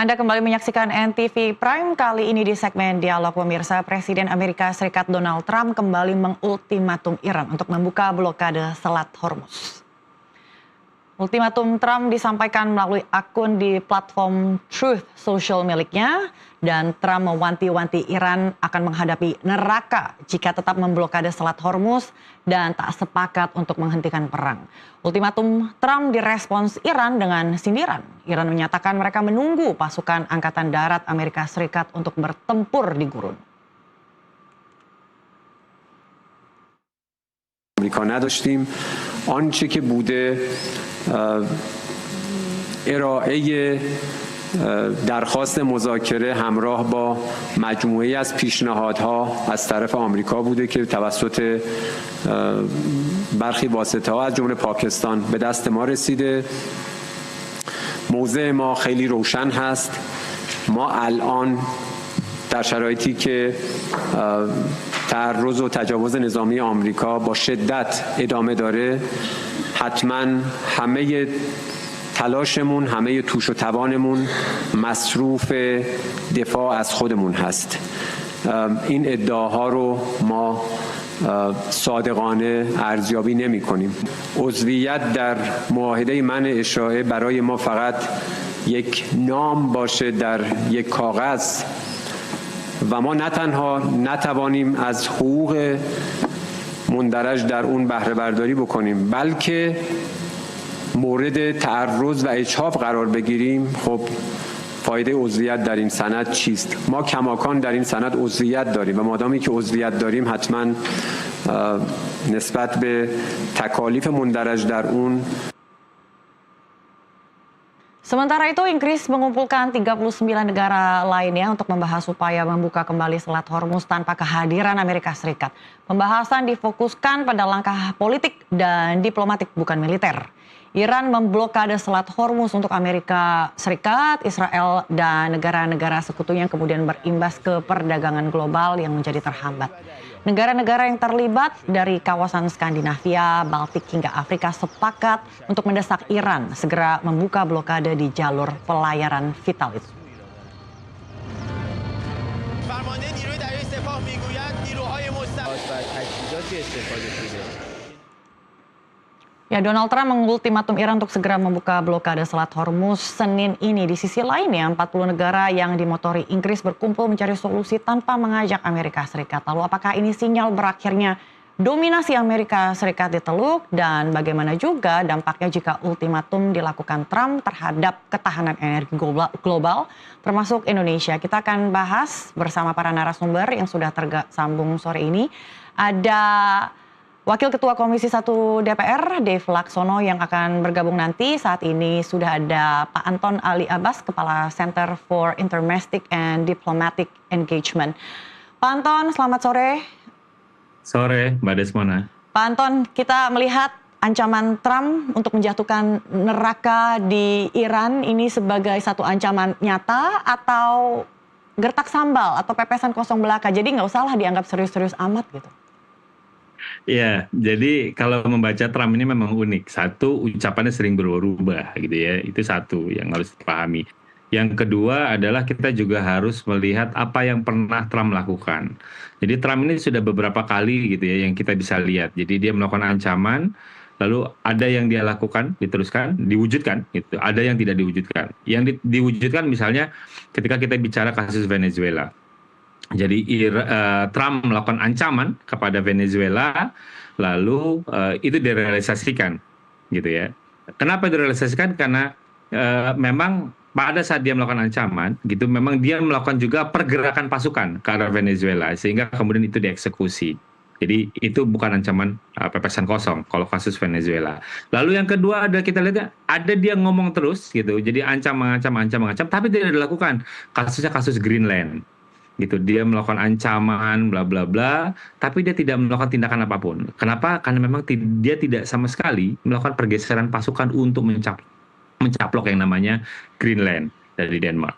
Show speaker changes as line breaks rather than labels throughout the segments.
Anda kembali menyaksikan NTV Prime, kali ini di segmen Dialog Pemirsa. Presiden Amerika Serikat Donald Trump kembali mengultimatum Iran untuk membuka blokade Selat Hormuz. Ultimatum Trump disampaikan melalui akun di platform Truth Social miliknya, dan Trump mewanti-wanti Iran akan menghadapi neraka jika tetap memblokade Selat Hormuz dan tak sepakat untuk menghentikan perang. Ultimatum Trump direspons Iran dengan sindiran. Iran menyatakan mereka menunggu pasukan Angkatan Darat Amerika Serikat untuk bertempur di gurun.
آمریکا نداشتیم آنچه که بوده ارائه درخواست مذاکره همراه با مجموعه‌ای از پیشنهادها از طرف آمریکا بوده که توسط برخی واسطه‌ها از جمله پاکستان به دست ما رسیده. موضع ما خیلی روشن هست. ما الان در شرایطی که تعرض و تجاوز نظامی آمریکا با شدت ادامه داره، حتما همه تلاشمون، همه توش و توانمون مصروف دفاع از خودمون هست. این ادعاها رو ما صادقانه ارزیابی نمی کنیم. عضویت در معاهده منع اشاعه برای ما فقط یک نام باشه در یک کاغذ و ما نه تنها نتوانیم از حقوق مندرج در اون بهره برداری بکنیم، بلکه مورد تعرض و اجحاف قرار بگیریم. خب فایده عضویت در این سند چیست؟ ما کماکان در این سند عضویت داریم و مادامی که عضویت داریم حتما نسبت به تکالیف مندرج در اون.
Sementara itu, Inggris mengumpulkan 39 negara lainnya untuk membahas upaya membuka kembali Selat Hormuz tanpa kehadiran Amerika Serikat. Pembahasan difokuskan pada langkah politik dan diplomatik, bukan militer. Iran memblokade Selat Hormuz untuk Amerika Serikat, Israel, dan negara-negara sekutunya, yang kemudian berimbas ke perdagangan global yang menjadi terhambat. Negara-negara yang terlibat dari kawasan Skandinavia, Baltik hingga Afrika sepakat untuk mendesak Iran segera membuka blokade di jalur pelayaran vital itu. Ya, Donald Trump mengultimatum Iran untuk segera membuka blokade Selat Hormuz Senin ini. Di sisi lainnya, 40 negara yang dimotori Inggris berkumpul mencari solusi tanpa mengajak Amerika Serikat. Lalu apakah ini sinyal berakhirnya dominasi Amerika Serikat di Teluk, dan bagaimana juga dampaknya jika ultimatum dilakukan Trump terhadap ketahanan energi global termasuk Indonesia? Kita akan bahas bersama para narasumber yang sudah tersambung sore ini. Ada Wakil Ketua Komisi 1 DPR, Dave Laksono, yang akan bergabung nanti. Saat ini sudah ada Pak Anton Ali Abbas, Kepala Center for Intermestic and Diplomatic Engagement. Pak Anton, selamat sore.
Sore, Mbak Desmona.
Pak Anton, kita melihat ancaman Trump untuk menjatuhkan neraka di Iran ini sebagai satu ancaman nyata atau gertak sambal atau pepesan kosong belaka. Jadi nggak usah lah dianggap serius-serius amat gitu.
Ya, jadi kalau membaca Trump ini memang unik. Satu, ucapannya sering berubah-ubah gitu ya. Itu satu yang harus dipahami. Yang kedua adalah kita juga harus melihat apa yang pernah Trump lakukan. Jadi Trump ini sudah beberapa kali gitu ya yang kita bisa lihat. Jadi dia melakukan ancaman, lalu ada yang dia lakukan, diteruskan, diwujudkan gitu. Ada yang tidak diwujudkan. Yang diwujudkan misalnya ketika kita bicara kasus Venezuela. Jadi Trump melakukan ancaman kepada Venezuela, lalu itu direalisasikan, gitu ya. Kenapa direalisasikan? Karena memang pada saat dia melakukan ancaman, gitu, memang dia melakukan juga pergerakan pasukan ke arah Venezuela, sehingga kemudian itu dieksekusi. Jadi itu bukan ancaman pepesan kosong kalau kasus Venezuela. Lalu yang kedua ada kita lihat ada dia ngomong terus, gitu. Jadi ancam, tapi tidak dilakukan. Kasusnya kasus Greenland. Gitu, dia melakukan ancaman bla bla bla, tapi dia tidak melakukan tindakan apapun. Kenapa? Karena memang dia tidak sama sekali melakukan pergeseran pasukan untuk mencaplok yang namanya Greenland dari Denmark.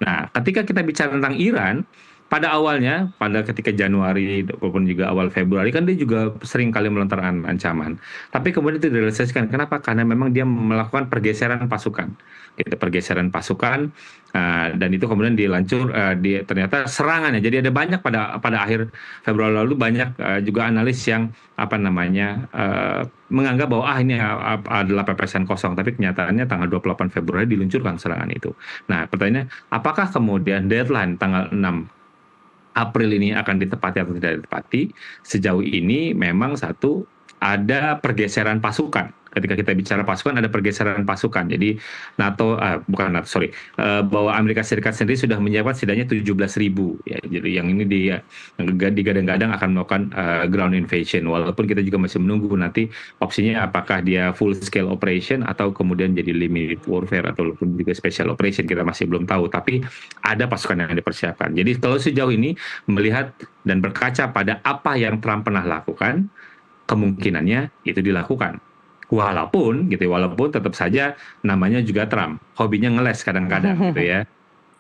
Nah, ketika kita bicara tentang Iran, pada awalnya, pada ketika Januari maupun juga awal Februari kan dia juga sering kali melontarkan ancaman. Tapi kemudian itu direalisasikan. Kenapa? Karena memang dia melakukan pergeseran pasukan. Gitu, pergeseran pasukan dan itu kemudian ternyata serangannya. Jadi ada banyak pada akhir Februari lalu banyak juga analis yang menganggap bahwa ini adalah pepesan kosong. Tapi kenyataannya tanggal 28 Februari diluncurkan serangan itu. Nah, pertanyaannya, apakah kemudian deadline tanggal 6 April ini akan ditepati atau tidak ditepati? Sejauh ini memang ada pergeseran pasukan. Ketika kita bicara pasukan, ada pergeseran pasukan. Jadi bahwa Amerika Serikat sendiri sudah menyiapkan setidaknya 17.000. Ya, jadi yang ini digadang-gadang akan melakukan ground invasion. Walaupun kita juga masih menunggu nanti opsinya apakah dia full scale operation atau kemudian jadi limited warfare atau juga special operation, kita masih belum tahu. Tapi ada pasukan yang dipersiapkan. Jadi kalau sejauh ini melihat dan berkaca pada apa yang Trump pernah lakukan, kemungkinannya itu dilakukan. Walaupun tetap saja namanya juga Trump, hobinya ngeles kadang-kadang gitu ya.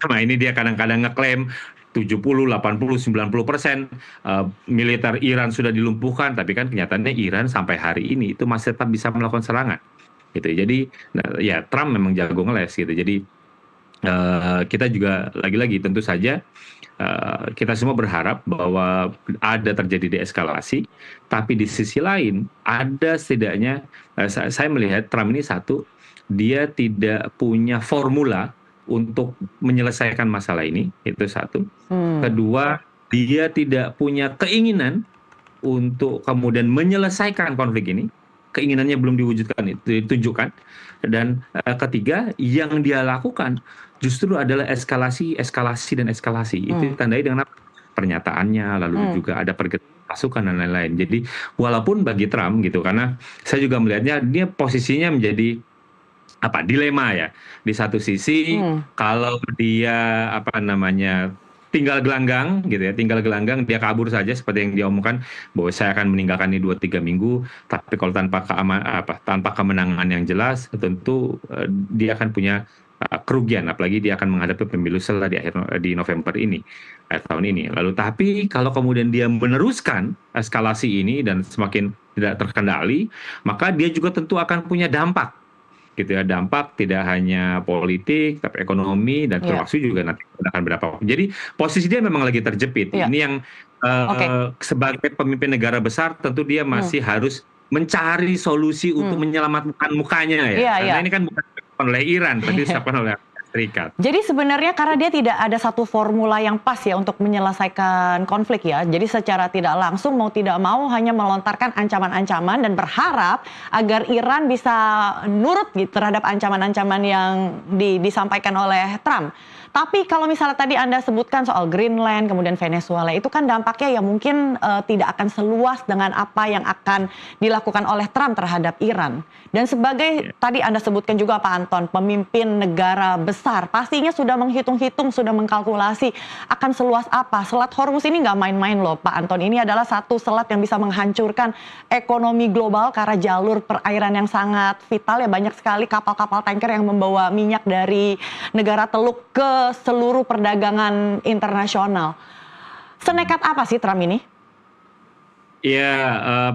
Nah, ini dia kadang-kadang ngeklaim 70, 80, 90% militer Iran sudah dilumpuhkan, tapi kan kenyataannya Iran sampai hari ini itu masih tetap bisa melakukan serangan. Gitu. Jadi ya Trump memang jago ngeles gitu. Jadi kita juga lagi-lagi tentu saja kita semua berharap bahwa ada terjadi deeskalasi, tapi di sisi lain ada setidaknya saya melihat Trump ini dia tidak punya formula untuk menyelesaikan masalah ini, itu satu. Kedua, dia tidak punya keinginan untuk kemudian menyelesaikan konflik ini. Keinginannya belum ditunjukkan. Dan ketiga, yang dia lakukan justru adalah eskalasi. Itu ditandai dengan pernyataannya, lalu juga ada pasukan dan lain-lain. Jadi walaupun bagi Trump gitu, karena saya juga melihatnya dia posisinya menjadi dilema ya. Di satu sisi kalau dia tinggal gelanggang gitu ya, dia kabur saja seperti yang dia omongkan bahwa saya akan meninggalkan ini 2-3 minggu, tapi kalau tanpa kemenangan yang jelas tentu dia akan punya kerugian, apalagi dia akan menghadapi pemilu setelah di November ini tahun ini. Lalu tapi kalau kemudian dia meneruskan eskalasi ini dan semakin tidak terkendali, maka dia juga tentu akan punya dampak gitu ya, dampak tidak hanya politik tapi ekonomi dan termasuk juga nanti akan berapa. Jadi posisi dia memang lagi terjepit. Ini yang sebagai pemimpin negara besar tentu dia masih harus mencari solusi untuk menyelamatkan mukanya ya. Karena ini kan bukan oleh Iran, tapi disebabkan oleh Amerika Serikat.
Jadi sebenarnya karena dia tidak ada satu formula yang pas ya untuk menyelesaikan konflik ya. Jadi secara tidak langsung mau tidak mau hanya melontarkan ancaman-ancaman dan berharap agar Iran bisa nurut gitu terhadap ancaman-ancaman yang disampaikan oleh Trump. Tapi kalau misalnya tadi Anda sebutkan soal Greenland, kemudian Venezuela, itu kan dampaknya ya mungkin tidak akan seluas dengan apa yang akan dilakukan oleh Trump terhadap Iran. Dan sebagai tadi Anda sebutkan juga Pak Anton, pemimpin negara besar, pastinya sudah menghitung-hitung, sudah mengkalkulasi akan seluas apa. Selat Hormuz ini nggak main-main loh Pak Anton, ini adalah satu selat yang bisa menghancurkan ekonomi global karena jalur perairan yang sangat vital ya, banyak sekali kapal-kapal tanker yang membawa minyak dari negara Teluk ke seluruh perdagangan internasional. Senekat apa sih Trump ini?
Ya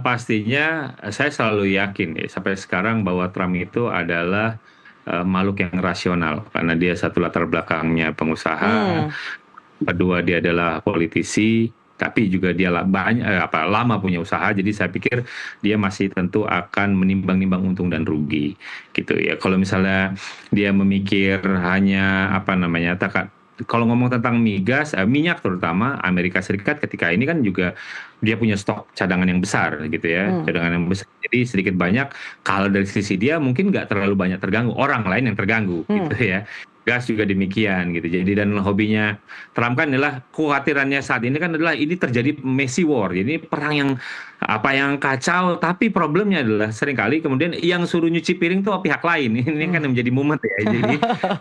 pastinya saya selalu yakin ya sampai sekarang bahwa Trump itu adalah makhluk yang rasional karena dia satu latar belakangnya pengusaha, kedua dia adalah politisi, tapi juga dia lama punya usaha, jadi saya pikir dia masih tentu akan menimbang-nimbang untung dan rugi gitu ya. Kalau misalnya dia memikir hanya kalau ngomong tentang migas, minyak terutama, Amerika Serikat ketika ini kan juga dia punya stok cadangan yang besar gitu ya, cadangan yang besar. Jadi sedikit banyak kalau dari sisi dia mungkin nggak terlalu banyak terganggu, orang lain yang terganggu gitu ya. Gas juga demikian gitu. Jadi dan hobinya Trump kan adalah kekhawatirannya saat ini kan adalah ini terjadi messy war. Jadi perang yang kacau, tapi problemnya adalah seringkali kemudian yang suruh nyuci piring tuh pihak lain. Ini kan menjadi momen ya. Jadi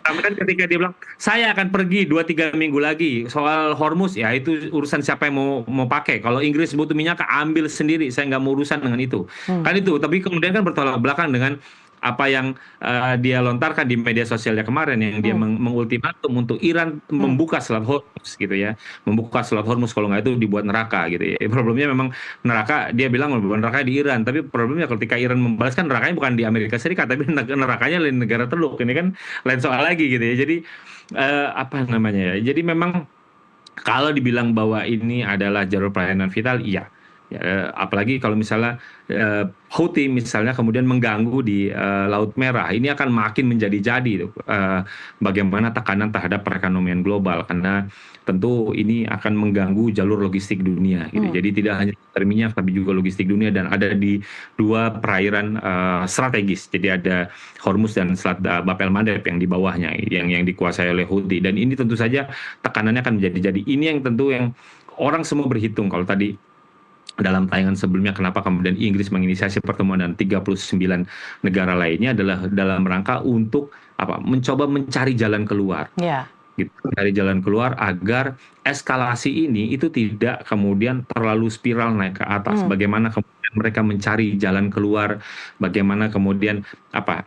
Trump kan ketika dia bilang saya akan pergi 2-3 minggu lagi, soal Hormuz ya itu urusan siapa yang mau pakai. Kalau Inggris butuh minyak ambil sendiri, saya nggak mau urusan dengan itu. Kan itu, tapi kemudian kan bertolak belakang dengan apa yang dia lontarkan di media sosialnya kemarin yang dia mengultimatum untuk Iran membuka Selat Hormuz gitu ya, membuka Selat Hormuz, kalau nggak itu dibuat neraka gitu ya. Problemnya memang neraka, dia bilang neraka di Iran, tapi problemnya ketika Iran membalaskan, nerakanya bukan di Amerika Serikat tapi nerakanya di negara Teluk, ini kan lain soal lagi gitu ya. Jadi apa namanya ya, jadi memang kalau dibilang bahwa ini adalah jalur perairan vital, iya. Ya, apalagi kalau misalnya Houthi misalnya kemudian mengganggu di Laut Merah, ini akan makin menjadi-jadi bagaimana tekanan terhadap perekonomian global, karena tentu ini akan mengganggu jalur logistik dunia gitu. Jadi tidak hanya minyak tapi juga logistik dunia, dan ada di dua perairan strategis. Jadi ada Hormuz dan Selat Bab el Mandeb yang di bawahnya yang dikuasai oleh Houthi, dan ini tentu saja tekanannya akan menjadi-jadi. Ini yang tentu yang orang semua berhitung. Kalau tadi dalam tayangan sebelumnya kenapa kemudian Inggris menginisiasi pertemuan dan 39 negara lainnya adalah dalam rangka untuk mencoba mencari jalan keluar. Gitu, dari jalan keluar agar eskalasi ini itu tidak kemudian terlalu spiral naik ke atas. Bagaimana kemudian mereka mencari jalan keluar, bagaimana kemudian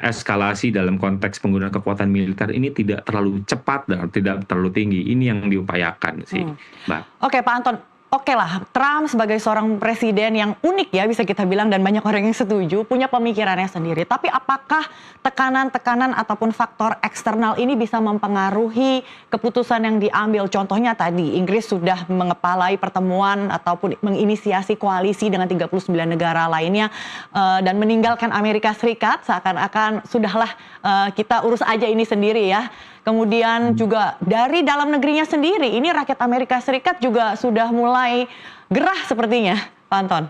eskalasi dalam konteks penggunaan kekuatan militer ini tidak terlalu cepat dan tidak terlalu tinggi. Ini yang diupayakan sih, Mbak.
Oke, Pak Anton. Oke lah, Trump sebagai seorang presiden yang unik ya bisa kita bilang, dan banyak orang yang setuju, punya pemikirannya sendiri. Tapi apakah tekanan-tekanan ataupun faktor eksternal ini bisa mempengaruhi keputusan yang diambil? Contohnya tadi, Inggris sudah mengepalai pertemuan ataupun menginisiasi koalisi dengan 39 negara lainnya dan meninggalkan Amerika Serikat, seakan-akan sudahlah kita urus aja ini sendiri ya. Kemudian juga dari dalam negerinya sendiri, ini rakyat Amerika Serikat juga sudah mulai gerah sepertinya, Pak Anton.